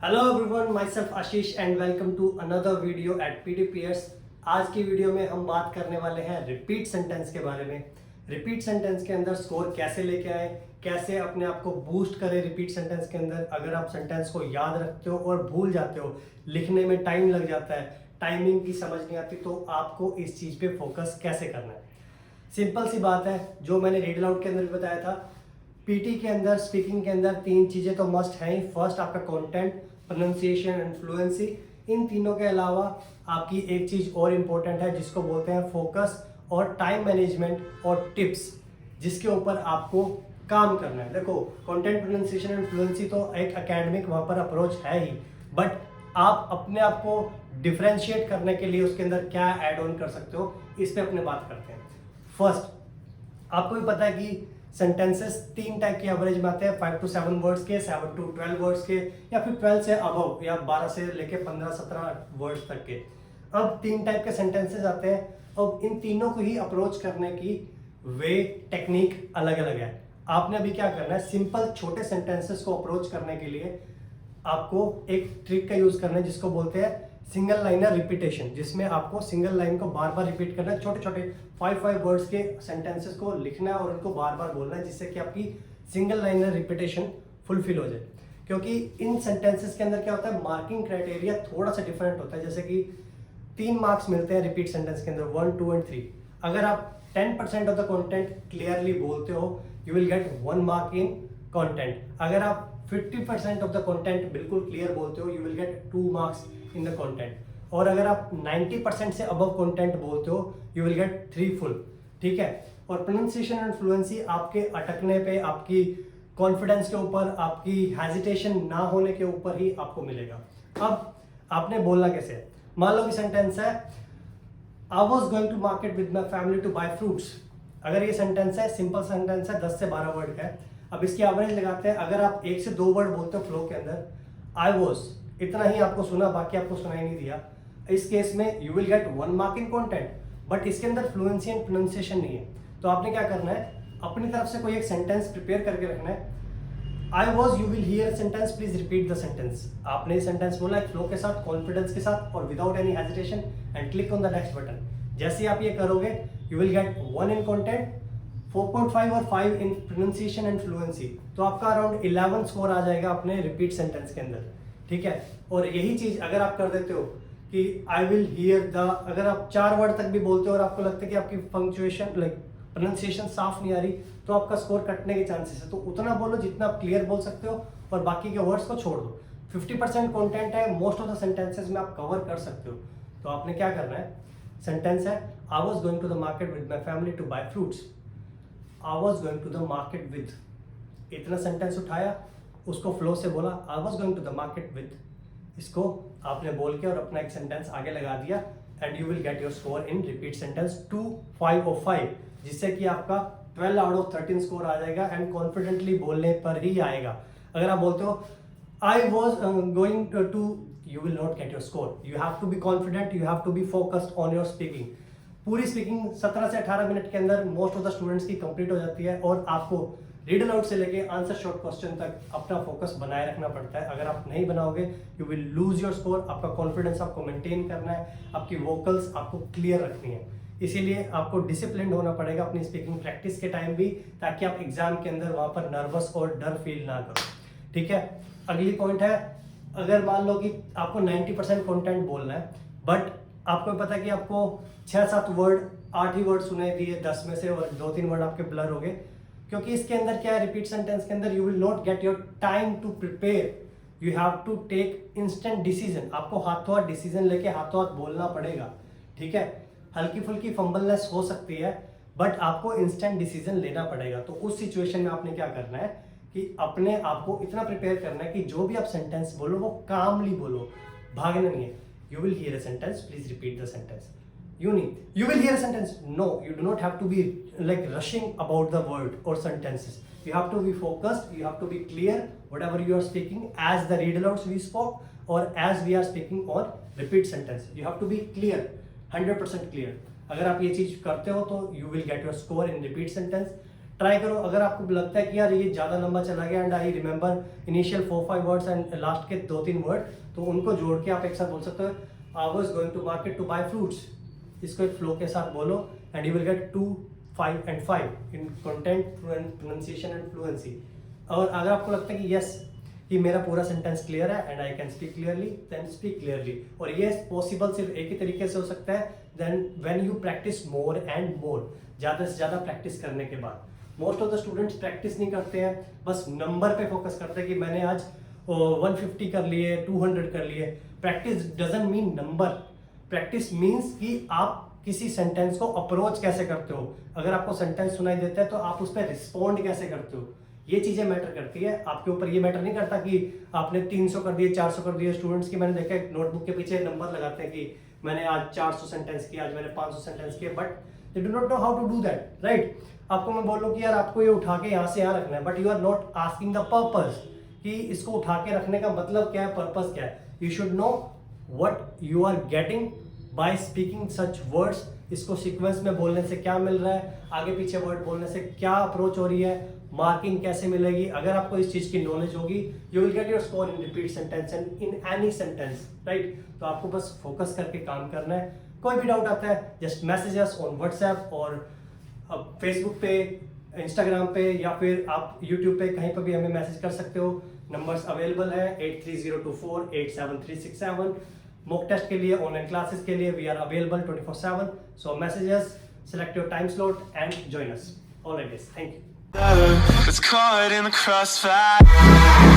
Hello everyone, myself Ashish and welcome to another video at PDPS। आज की video में हम बात करने वाले हैं रिपीट सेंटेंस के बारे में। रिपीट सेंटेंस के अंदर स्कोर कैसे लेके आए, कैसे अपने आप को बूस्ट करें रिपीट सेंटेंस के अंदर। अगर आप सेंटेंस को याद रखते हो और भूल जाते हो, लिखने में टाइम लग जाता है, टाइमिंग की समझ नहीं आती, तो आपको इस चीज़ पे फोकस कैसे करना है। सिंपल सी बात है, जो मैंने रीड आउट के अंदर भी बताया था। पीटी के अंदर, स्पीकिंग के अंदर तीन चीज़ें तो मस्ट हैं ही। फर्स्ट आपका कंटेंट, प्रोनाउंसिएशन एंड फ्लुएंसी। इन तीनों के अलावा आपकी एक चीज़ और इम्पोर्टेंट है जिसको बोलते हैं फोकस और टाइम मैनेजमेंट और टिप्स, जिसके ऊपर आपको काम करना है। देखो, कंटेंट, प्रोनाउंसिएशन एंड फ्लुएंसी तो एक एकेडमिक वहाँ पर अप्रोच है ही, बट आप अपने आप को डिफ्रेंशिएट करने के लिए उसके अंदर क्या ऐड ऑन कर सकते हो, इस पर अपने बात करते हैं। फर्स्ट, आपको भी पता है कि सेंटेंसेस तीन टाइप के एवरेज में आते हैं, 5 to 7 वर्ड्स के, 7 to 12 वर्ड्स के, या फिर 12 से अबव, या 12 से लेके 15-17 वर्ड्स तक के। अब तीन टाइप के सेंटेंसेस आते हैं। अब इन तीनों को ही अप्रोच करने की वे, टेक्निक अलग अलग है। आपने अभी क्या करना है, सिंपल छोटे सेंटेंसेस को अप्रोच करने के लिए आपको एक ट्रिक का यूज करना है जिसको बोलते हैं सिंगल लाइनर रिपीटेशन, जिसमें आपको सिंगल लाइन को बार बार रिपीट करना है। छोटे छोटे 5 वर्ड्स के सेंटेंसेस को लिखना है और उनको बार बार बोलना है, जिससे कि आपकी सिंगल लाइनर रिपीटेशन फुलफिल हो जाए। क्योंकि इन सेंटेंसेस के अंदर क्या होता है, मार्किंग क्राइटेरिया थोड़ा सा डिफरेंट होता है। जैसे कि 3 मार्क्स मिलते हैं रिपीट सेंटेंस के अंदर, 1, 2 एंड 3। अगर आप 10% ऑफ द कंटेंट क्लियरली बोलते हो, you will gate 1 mark in content. अगर आप 50% ऑफ द कंटेंट बिल्कुल क्लियर बोलते हो, you will get 2 marks in the content. और अगर आप 90% से अबव कंटेंट बोलते हो, यू विल गेट 3 फुल। ठीक है। और प्रोनाउंसिएशन एंड फ्लुएंसी आपके अटकने पे, आपकी कॉन्फिडेंस के ऊपर, आपकी हेजिटेशन ना होने के ऊपर ही आपको मिलेगा। अब आपने बोलना कैसे है। मान लो कि सेंटेंस है, I was going to market with my family to buy fruits. अगर ये सेंटेंस है, सिंपल सेंटेंस है, 10 से 12 वर्ड का है। अब इसकी एवरेज लगाते हैं। अगर आप 1 से 2 वर्ड बोलते हो फ्लो के अंदर, आई वॉज, इतना ही आपको सुना, बाकी आपको सुनाई नहीं दिया, इस केस में you will gate 1 mark in content, but इसके अंदर फ्लुएंसी एंड प्रोनाउंसिएशन नहीं है। तो आपने क्या करना है, अपनी तरफ से कोई एक सेंटेंस प्रिपेयर करके रखना है। I was, you will hear sentence, please repeat the sentence. आपने सेंटेंस बोला है फ्लो के साथ, कॉन्फिडेंस के साथ और without any hesitation, and click on the next button. जैसे ही आप ये करोगे, you will gate 1 in content, 4.5 और 5 इन प्रोनाउंसिएशन एंड फ्लुएंसी। तो आपका अराउंड 11 स्कोर आ जाएगा अपने रिपीट सेंटेंस के अंदर। ठीक है। और यही चीज अगर आप कर देते हो कि आई विल हियर द, अगर आप 4 वर्ड तक भी बोलते हो और आपको लगता है कि आपकी पंक्चुएशन, लाइक प्रोनाउंसिएशन साफ नहीं आ रही, तो आपका स्कोर कटने के चांसेस है। तो उतना बोलो जितना आप क्लियर बोल सकते हो, और बाकी के वर्ड्स को छोड़ दो। 50% कंटेंट है, मोस्ट ऑफ द सेंटेंसेस में आप कवर कर सकते हो। तो आपने क्या करना है, सेंटेंस है, I was going to the market with my family to buy fruits. I was going to the market with, इतना सेंटेंस उठाया, उसको फ्लो से बोला, I was going to the market with, इसको आपने बोल के और अपना एक सेंटेंस आगे लगा दिया, and you will gate your score in repeat sentence 2, 5 और 5, जिससे कि आपका 12 आउट ऑफ 13 स्कोर आ जाएगा, एंड कॉन्फिडेंटली बोलने पर ही आएगा। अगर आप बोलते हो I was going to, you will not get your score. You have to be confident, you have to be focused on your speaking. पूरी स्पीकिंग 17 से 18 मिनट के अंदर मोस्ट ऑफ द स्टूडेंट्स की कंप्लीट हो जाती है, और आपको रीड अलाउड से लेके आंसर शॉर्ट क्वेश्चन तक अपना फोकस बनाए रखना पड़ता है। अगर आप नहीं बनाओगे, you will lose your score. आपका कॉन्फिडेंस आपको मेंटेन करना है, आपकी वोकल्स आपको क्लियर रखनी है, इसीलिए आपको डिसिप्लिन होना पड़ेगा अपनी स्पीकिंग प्रैक्टिस के टाइम भी, ताकि आप एग्जाम के अंदर वहां पर नर्वस और डर फील ना करो। ठीक है। अगली पॉइंट है, अगर मान लो कि आपको 90% कंटेंट बोलना है, बट आपको पता है कि आपको 6-7 वर्ड, 8 ही वर्ड सुनाई दिए 10 में से, और 2-3 वर्ड आपके ब्लर हो गए। क्योंकि इसके अंदर क्या है, रिपीट सेंटेंस के अंदर you will not get your time to prepare, you have to take instant decision. आपको हाथों हाथ डिसीजन लेके हाथों हाथ बोलना पड़ेगा। ठीक है। हल्की फुल्की फंबलनेस हो सकती है, बट आपको इंस्टेंट डिसीजन लेना पड़ेगा। तो उस सिचुएशन में आपने क्या करना है कि अपने आप को इतना प्रिपेयर करना है कि जो भी आप सेंटेंस बोलो वो कामली बोलो, भागना नहीं है। You will hear a sentence, please repeat the sentence. You will hear a sentence. No, you do not have to be like rushing about the word or sentences. You have to be focused, you have to be clear whatever you are speaking, as the read alouds we spoke, or as we are speaking on repeat sentence. You have to be clear, 100% clear. अगर आप ये चीज करते हो तो you will get your score in repeat sentence. Try करो। अगर आपको लगता है कि यार ये ज़्यादा लंबा चला गया and I remember initial 4-5 words and last के 2-3 वर्ड, तो उनको जोड़ के आप एक साथ बोल सकते हो, I was going to market to buy fruits. इसको एक फ्लो के साथ बोलो and you will get 2, 5 and 5 in content, pronunciation and fluency. और अगर आपको लगता है कि यस कि मेरा पूरा सेंटेंस क्लियर है and I can speak clearly, then speak clearly. और ये पॉसिबल सिर्फ एक ही तरीके से हो सकता है, then when you practice more and more, ज़्यादा से ज़्यादा प्रैक्टिस करने के बाद। Most of the students practice नहीं करते हैं, बस नंबर पे फोकस करते हैं कि मैंने आज 150 कर लिए, 200 कर लिए। Practice doesn't mean number, practice means कि आप किसी सेंटेंस को अप्रोच कैसे करते हो। अगर आपको सेंटेंस सुनाई देता है तो आप उस पर रिस्पॉन्ड कैसे करते हो, ये चीज़ें मैटर करती है आपके ऊपर। ये मैटर नहीं करता कि आपने 300 कर दिए, 400 कर दिए। स्टूडेंट्स की मैंने देखा है नोटबुक के पीछे नंबर लगाते हैं कि मैंने आज 400 सेंटेंस किए, आज मैंने 500 सेंटेंस किए, but they do not know how to do that, right. आपको मैं बोलूँ कि यार आपको ये उठा के यहाँ से यहाँ रखना है, but you are not asking the purpose कि इसको उठा के रखने का मतलब क्या है, पर्पस क्या है। You should know what you are getting by speaking such words. इसको सीक्वेंस में बोलने से क्या मिल रहा है, आगे पीछे वर्ड बोलने से क्या अप्रोच हो रही है, मार्किंग कैसे मिलेगी। अगर आपको इस चीज की नॉलेज होगी, you will gate your score in repeat sentence and in any sentence, right. तो आपको बस फोकस करके काम करना है। कोई भी डाउट आता है just message us on WhatsApp और फेसबुक पे, इंस्टाग्राम पे, या फिर आप यूट्यूब पे कहीं पर भी हमें मैसेज कर सकते हो। नंबर्स अवेलेबल है 8302487367। मॉक टेस्ट के लिए, ऑनलाइन क्लासेस के लिए we are available 24/7। So messages, select your time slot and join us. All right, guys. Thank you. It's caught in the crossfire.